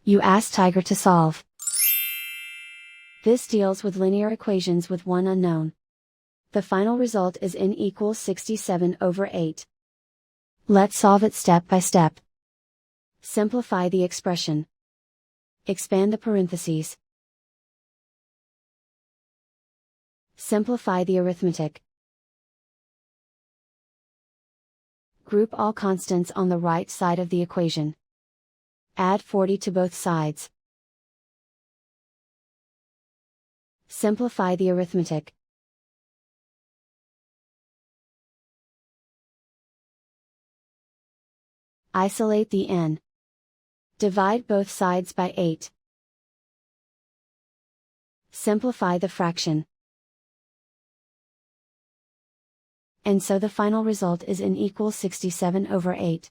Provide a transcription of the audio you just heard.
You ask Tiger to solve. This deals with linear equations with one unknown. The final result is n equals 67/8. Let's solve it step by step. Simplify the expression. Expand the parentheses. Simplify the arithmetic. Group all constants on the right side of the equation. Add 40 to both sides. Simplify the arithmetic. Isolate the n. Divide both sides by 8. Simplify the fraction. And so the final result is n equals 67/8.